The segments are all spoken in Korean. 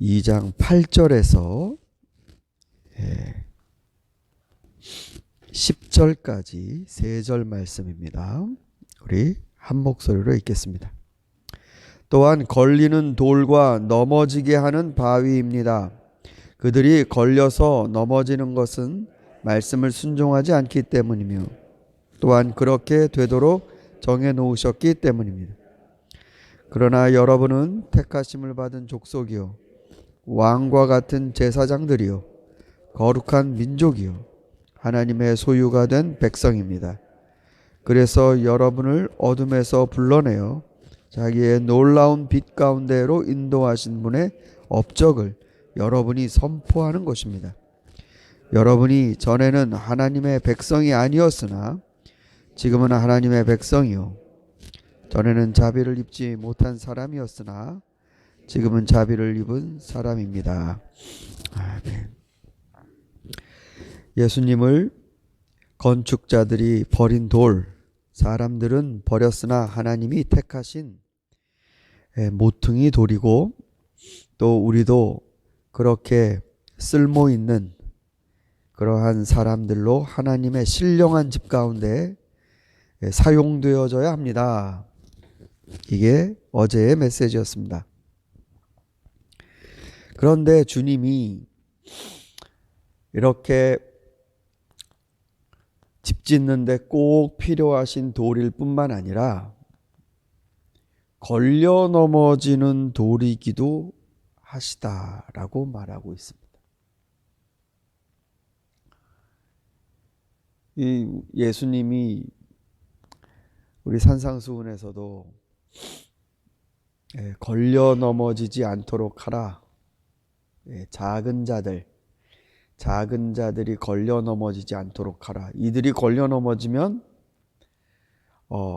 2장 8절에서 10절까지 3절 말씀입니다. 우리 한 목소리로 읽겠습니다. 또한 걸리는 돌과 넘어지게 하는 바위입니다. 그들이 걸려서 넘어지는 것은 말씀을 순종하지 않기 때문이며 또한 그렇게 되도록 정해 놓으셨기 때문입니다. 그러나 여러분은 택하심을 받은 족속이요 왕과 같은 제사장들이요 거룩한 민족이요 하나님의 소유가 된 백성입니다. 그래서 여러분을 어둠에서 불러내어 자기의 놀라운 빛 가운데로 인도하신 분의 업적을 여러분이 선포하는 것입니다. 여러분이 전에는 하나님의 백성이 아니었으나 지금은 하나님의 백성이요 전에는 자비를 입지 못한 사람이었으나 지금은 자비를 입은 사람입니다. 아멘. 예수님을 건축자들이 버린 돌, 사람들은 버렸으나 하나님이 택하신 모퉁이 돌이고 또 우리도 그렇게 쓸모 있는 그러한 사람들로 하나님의 신령한 집 가운데 사용되어져야 합니다. 이게 어제의 메시지였습니다. 그런데 주님이 이렇게 집 짓는데 꼭 필요하신 돌일 뿐만 아니라 걸려 넘어지는 돌이기도 하시다라고 말하고 있습니다. 이 예수님이 우리 산상수훈에서도 걸려 넘어지지 않도록 하라. 작은 자들이 걸려 넘어지지 않도록 하라. 이들이 걸려 넘어지면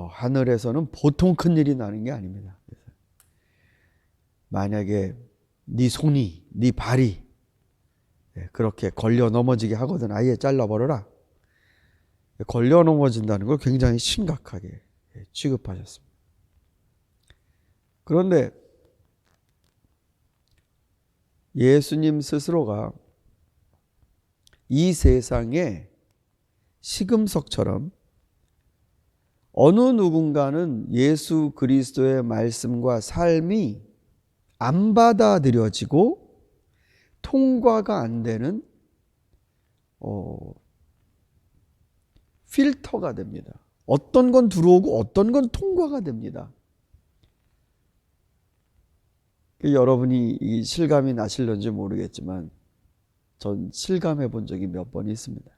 하늘에서는 보통 큰 일이 나는 게 아닙니다. 만약에 네 손이, 네 발이 그렇게 걸려 넘어지게 하거든 아예 잘라버려라. 걸려 넘어진다는 걸 굉장히 심각하게 취급하셨습니다. 그런데 예수님 스스로가 이 세상의 시금석처럼 어느 누군가는 예수 그리스도의 말씀과 삶이 안 받아들여지고 통과가 안 되는 필터가 됩니다. 어떤 건 들어오고 어떤 건 통과가 됩니다. 여러분이 이 실감이 나실런지 모르겠지만 전 실감해 본 적이 몇 번 있습니다.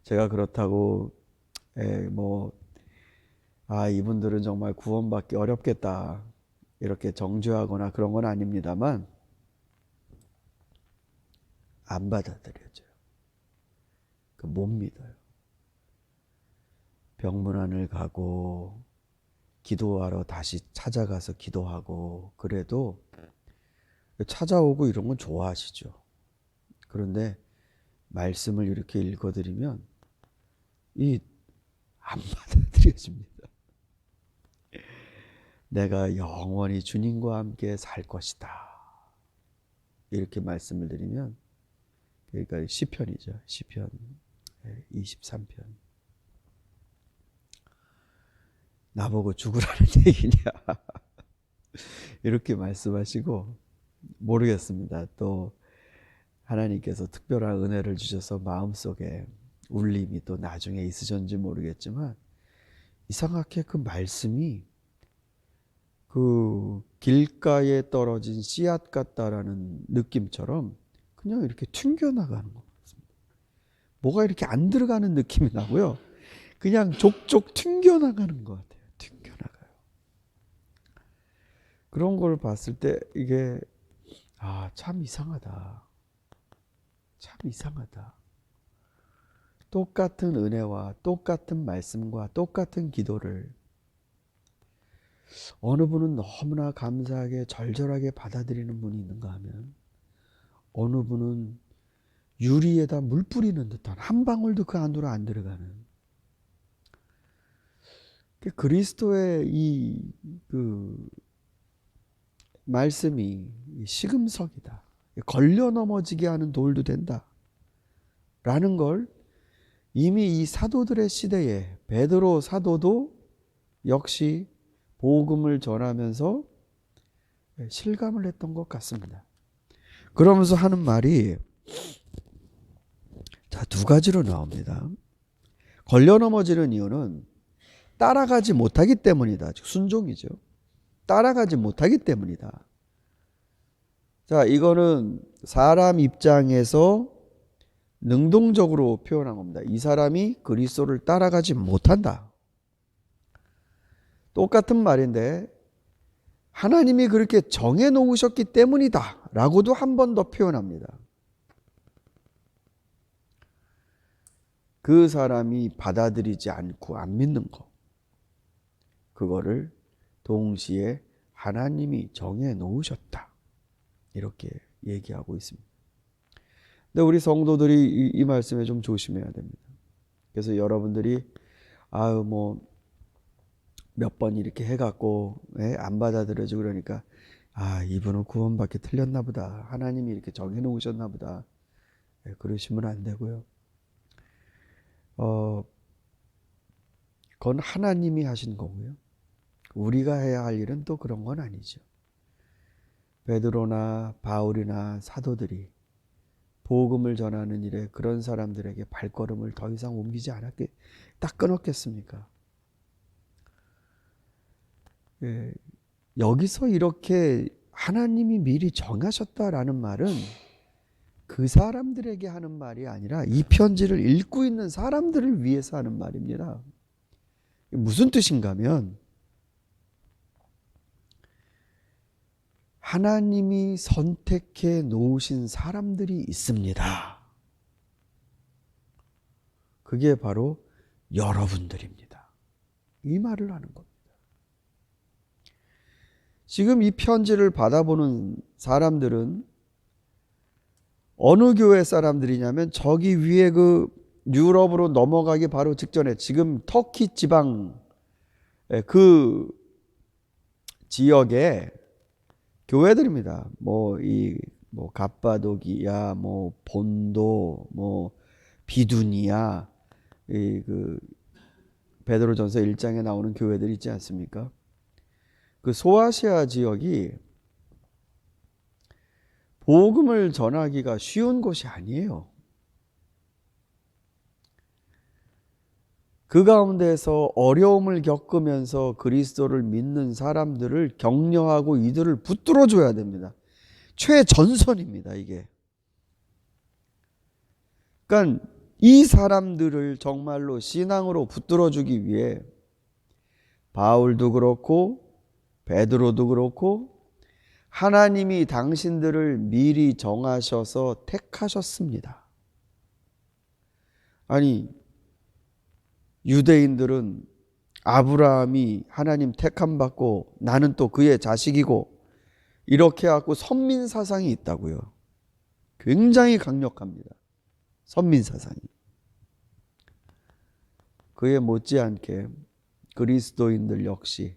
제가 그렇다고 이분들은 정말 구원받기 어렵겠다 이렇게 정죄하거나 그런 건 아닙니다만 안 받아들여져요. 못 믿어요. 병문안을 가고 기도하러 다시 찾아가서 기도하고 그래도 찾아오고 이런 건 좋아하시죠. 그런데 말씀을 이렇게 읽어드리면 안 받아들여집니다. 내가 영원히 주님과 함께 살 것이다. 이렇게 말씀을 드리면 그러니까 시편이죠. 시편 23편. 나보고 죽으라는 얘기냐. 이렇게 말씀하시고 모르겠습니다. 또 하나님께서 특별한 은혜를 주셔서 마음속에 울림이 또 나중에 있으셨는지 모르겠지만 이상하게 그 말씀이 그 길가에 떨어진 씨앗 같다라는 느낌처럼 그냥 이렇게 튕겨나가는 것 같습니다. 뭐가 이렇게 안 들어가는 느낌이 나고요. 그냥 족족 튕겨나가는 것 같아요. 튕겨나가요. 그런 걸 봤을 때 이게 참 이상하다. 참 이상하다. 똑같은 은혜와 똑같은 말씀과 똑같은 기도를 어느 분은 너무나 감사하게 절절하게 받아들이는 분이 있는가 하면 어느 분은 유리에다 물 뿌리는 듯한 한 방울도 그 안으로 안 들어가는 그리스도의 이 말씀이 시금석이다. 걸려 넘어지게 하는 돌도 된다. 라는 걸 이미 이 사도들의 시대에 베드로 사도도 역시 복음을 전하면서 실감을 했던 것 같습니다. 그러면서 하는 말이 두 가지로 나옵니다. 걸려 넘어지는 이유는 따라가지 못하기 때문이다. 순종이죠. 따라가지 못하기 때문이다. 자, 이거는 사람 입장에서 능동적으로 표현한 겁니다. 이 사람이 그리스도를 따라가지 못한다. 똑같은 말인데 하나님이 그렇게 정해 놓으셨기 때문이다 라고도 한 번 더 표현합니다. 그 사람이 받아들이지 않고 안 믿는 거, 그거를 동시에 하나님이 정해 놓으셨다 이렇게 얘기하고 있습니다. 근데 우리 성도들이 이 말씀에 좀 조심해야 됩니다. 그래서 여러분들이 몇 번 이렇게 해갖고 안 받아들여지고 그러니까 이분은 구원받기 틀렸나 보다, 하나님이 이렇게 정해 놓으셨나 보다, 그러시면 안 되고요. 그건 하나님이 하신 거고요. 우리가 해야 할 일은 또 그런 건 아니죠. 베드로나 바울이나 사도들이 복음을 전하는 일에 그런 사람들에게 발걸음을 더 이상 옮기지 않았게 딱 끊었겠습니까? 여기서 이렇게 하나님이 미리 정하셨다라는 말은 그 사람들에게 하는 말이 아니라 이 편지를 읽고 있는 사람들을 위해서 하는 말입니다. 무슨 뜻인가 하면 하나님이 선택해 놓으신 사람들이 있습니다. 그게 바로 여러분들입니다. 이 말을 하는 겁니다. 지금 이 편지를 받아보는 사람들은 어느 교회 사람들이냐면 저기 위에 그 유럽으로 넘어가기 바로 직전에 지금 터키 지방 그 지역에 교회들입니다. 갑바도기야, 본도, 비두니아, 그 베드로전서 1장에 나오는 교회들 있지 않습니까? 그 소아시아 지역이 복음을 전하기가 쉬운 곳이 아니에요. 그 가운데서 어려움을 겪으면서 그리스도를 믿는 사람들을 격려하고 이들을 붙들어 줘야 됩니다. 최전선입니다, 이게. 그러니까 이 사람들을 정말로 신앙으로 붙들어 주기 위해 바울도 그렇고 베드로도 그렇고 하나님이 당신들을 미리 정하셔서 택하셨습니다. 아니, 유대인들은 아브라함이 하나님 택함 받고 나는 또 그의 자식이고 이렇게 하고 선민 사상이 있다고요. 굉장히 강력합니다. 선민 사상이. 그에 못지않게 그리스도인들 역시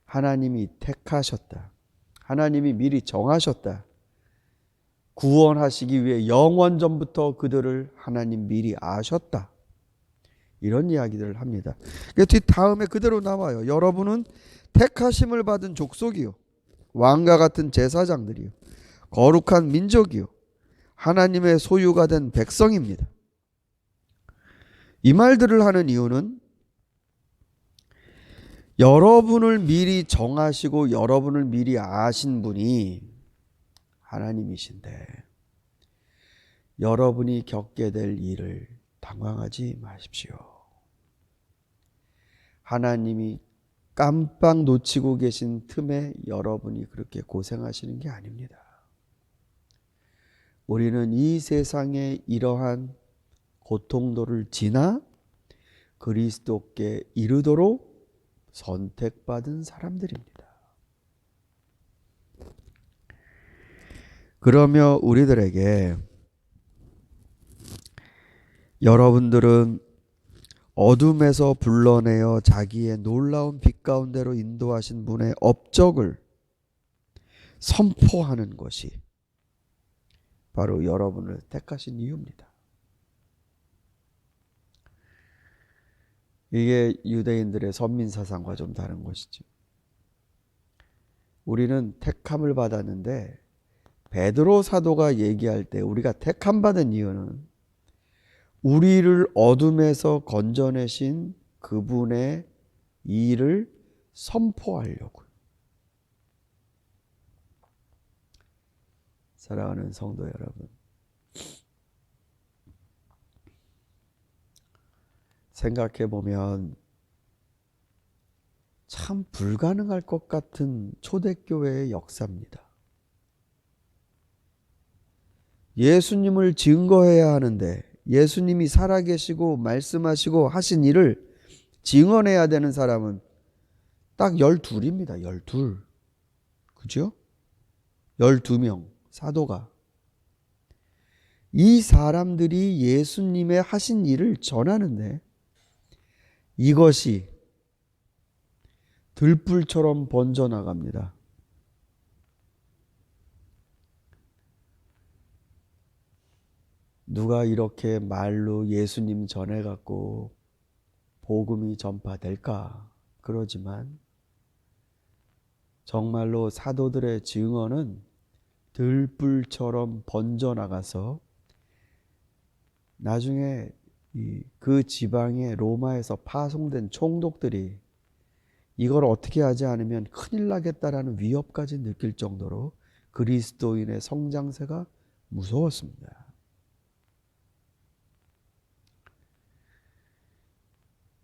하나님이 택하셨다. 하나님이 미리 정하셨다. 구원하시기 위해 영원 전부터 그들을 하나님 미리 아셨다. 이런 이야기들을 합니다. 뒤 다음에 그대로 나와요. 여러분은 택하심을 받은 족속이요, 왕과 같은 제사장들이요, 거룩한 민족이요, 하나님의 소유가 된 백성입니다. 이 말들을 하는 이유는 여러분을 미리 정하시고 여러분을 미리 아신 분이 하나님이신데 여러분이 겪게 될 일을 당황하지 마십시오. 하나님이 깜빡 놓치고 계신 틈에 여러분이 그렇게 고생하시는 게 아닙니다. 우리는 이 세상의 이러한 고통도를 지나 그리스도께 이르도록 선택받은 사람들입니다. 그러며 우리들에게 여러분들은 어둠에서 불러내어 자기의 놀라운 빛 가운데로 인도하신 분의 업적을 선포하는 것이 바로 여러분을 택하신 이유입니다. 이게 유대인들의 선민사상과 좀 다른 것이죠. 우리는 택함을 받았는데 베드로 사도가 얘기할 때 우리가 택함 받은 이유는 우리를 어둠에서 건져내신 그분의 일을 선포하려고요. 사랑하는 성도 여러분, 생각해 보면 참 불가능할 것 같은 초대교회의 역사입니다. 예수님을 증거해야 하는데 예수님이 살아계시고 말씀하시고 하신 일을 증언해야 되는 사람은 딱 12입니다. 12. 그죠? 12명 사도가. 이 사람들이 예수님의 하신 일을 전하는데 이것이 들불처럼 번져나갑니다. 누가 이렇게 말로 예수님 전해갖고 복음이 전파될까? 그러지만 정말로 사도들의 증언은 들불처럼 번져나가서 나중에 그 지방에 로마에서 파송된 총독들이 이걸 어떻게 하지 않으면 큰일 나겠다라는 위협까지 느낄 정도로 그리스도인의 성장세가 무서웠습니다.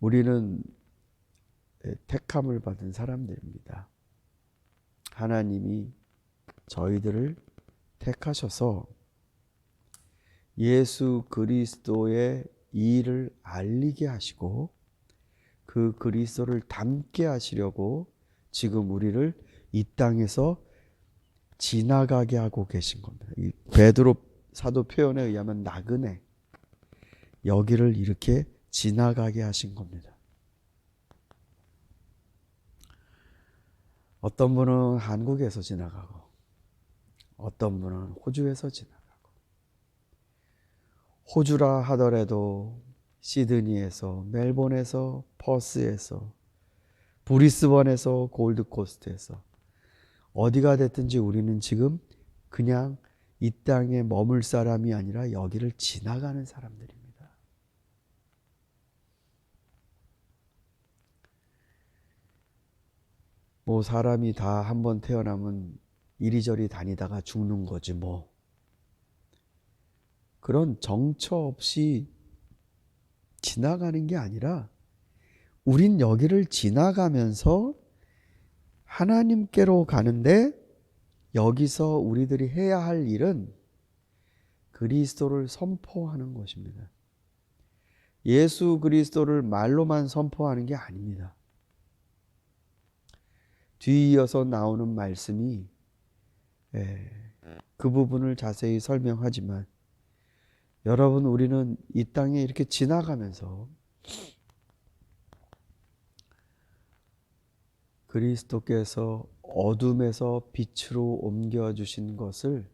우리는 택함을 받은 사람들입니다. 하나님이 저희들을 택하셔서 예수 그리스도의 일을 알리게 하시고 그 그리스도를 닮게 하시려고 지금 우리를 이 땅에서 지나가게 하고 계신 겁니다. 이 베드로 사도 표현에 의하면 나그네, 여기를 이렇게 지나가게 하신 겁니다. 어떤 분은 한국에서 지나가고 어떤 분은 호주에서 지나가고, 호주라 하더라도 시드니에서, 멜본에서, 퍼스에서, 브리스번에서, 골드코스트에서 어디가 됐든지 우리는 지금 그냥 이 땅에 머물 사람이 아니라 여기를 지나가는 사람들입니다. 뭐 사람이 다 한번 태어나면 이리저리 다니다가 죽는 거지 뭐. 그런 정처 없이 지나가는 게 아니라 우린 여기를 지나가면서 하나님께로 가는데 여기서 우리들이 해야 할 일은 그리스도를 선포하는 것입니다. 예수 그리스도를 말로만 선포하는 게 아닙니다. 뒤이어서 나오는 말씀이 그 부분을 자세히 설명하지만 여러분, 우리는 이 땅에 이렇게 지나가면서 그리스도께서 어둠에서 빛으로 옮겨주신 것을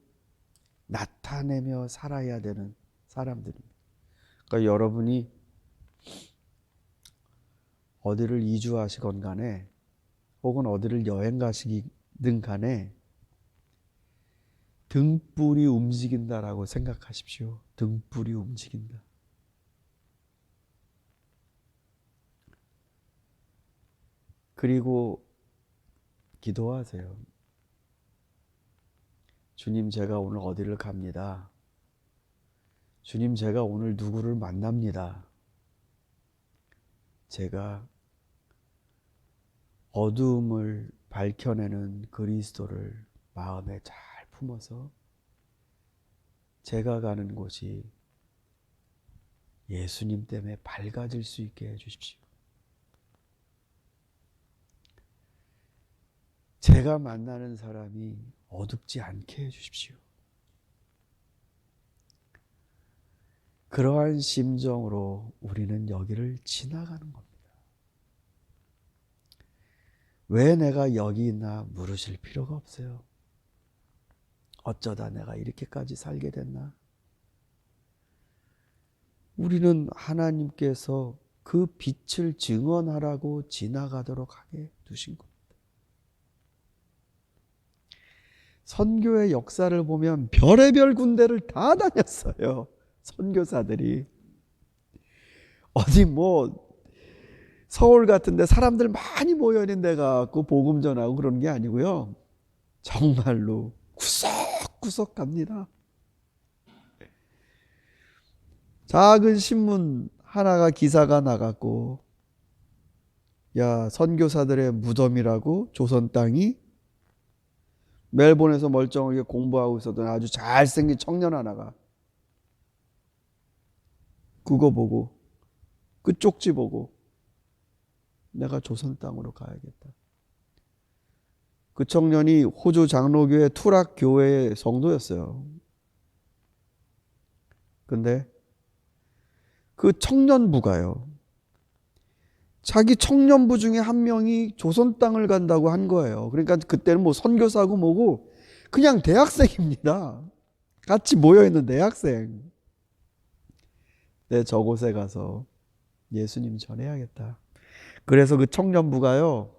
나타내며 살아야 되는 사람들입니다. 그러니까 여러분이 어디를 이주하시건 간에 혹은 어디를 여행 가시든 간에 등불이 움직인다라고 생각하십시오. 등불이 움직인다. 그리고 기도하세요. 주님, 제가 오늘 어디를 갑니다. 주님, 제가 오늘 누구를 만납니다. 제가 어두움을 밝혀내는 그리스도를 마음에 잘 품어서 제가 가는 곳이 예수님 때문에 밝아질 수 있게 해주십시오. 제가 만나는 사람이 어둡지 않게 해주십시오. 그러한 심정으로 우리는 여기를 지나가는 겁니다. 왜 내가 여기 있나 물으실 필요가 없어요. 어쩌다 내가 이렇게까지 살게 됐나? 우리는 하나님께서 그 빛을 증언하라고 지나가도록 하게 두신 겁니다. 선교의 역사를 보면 별의별 군데를 다 다녔어요. 선교사들이. 어디 서울 같은데 사람들 많이 모여 있는 데 가고 복음 전하고 그런 게 아니고요. 정말로 구석구석 갑니다. 작은 신문 하나가 기사가 나갔고, 야, 선교사들의 무덤이라고 조선 땅이 멜본에서 멀쩡하게 공부하고 있었던 아주 잘생긴 청년 하나가 그거 보고, 그 쪽지 보고 내가 조선 땅으로 가야겠다. 그 청년이 호주 장로교회 투락 교회의 성도였어요. 근데 그 청년부가요, 자기 청년부 중에 한 명이 조선 땅을 간다고 한 거예요. 그러니까 그때는 선교사고 뭐고 그냥 대학생입니다. 같이 모여있는 대학생. 내 저곳에 가서 예수님 전해야겠다. 그래서 그 청년부가요,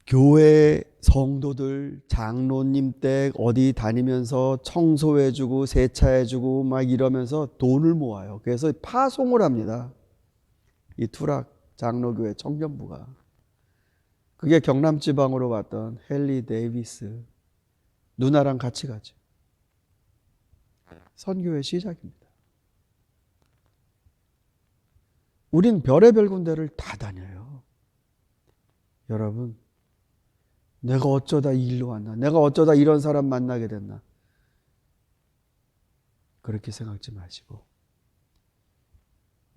교회 성도들, 장로님 댁 어디 다니면서 청소해주고 세차해주고 막 이러면서 돈을 모아요. 그래서 파송을 합니다. 이 투락 장로교회 청년부가. 그게 경남 지방으로 갔던 헨리 데이비스 누나랑 같이 가죠. 선교의 시작입니다. 우린 별의별 군데를 다 다녀요. 여러분, 내가 어쩌다 이 일로 왔나? 내가 어쩌다 이런 사람 만나게 됐나? 그렇게 생각지 마시고,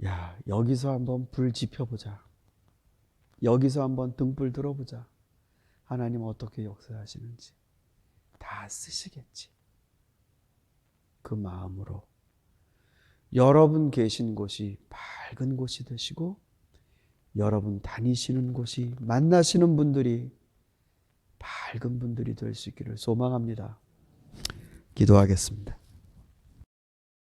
야, 여기서 한번 불 지펴보자. 여기서 한번 등불 들어보자. 하나님 어떻게 역사하시는지 다 쓰시겠지. 그 마음으로 여러분 계신 곳이 밝은 곳이 되시고, 여러분 다니시는 곳이, 만나시는 분들이 밝은 분들이 될 수 있기를 소망합니다. 기도하겠습니다.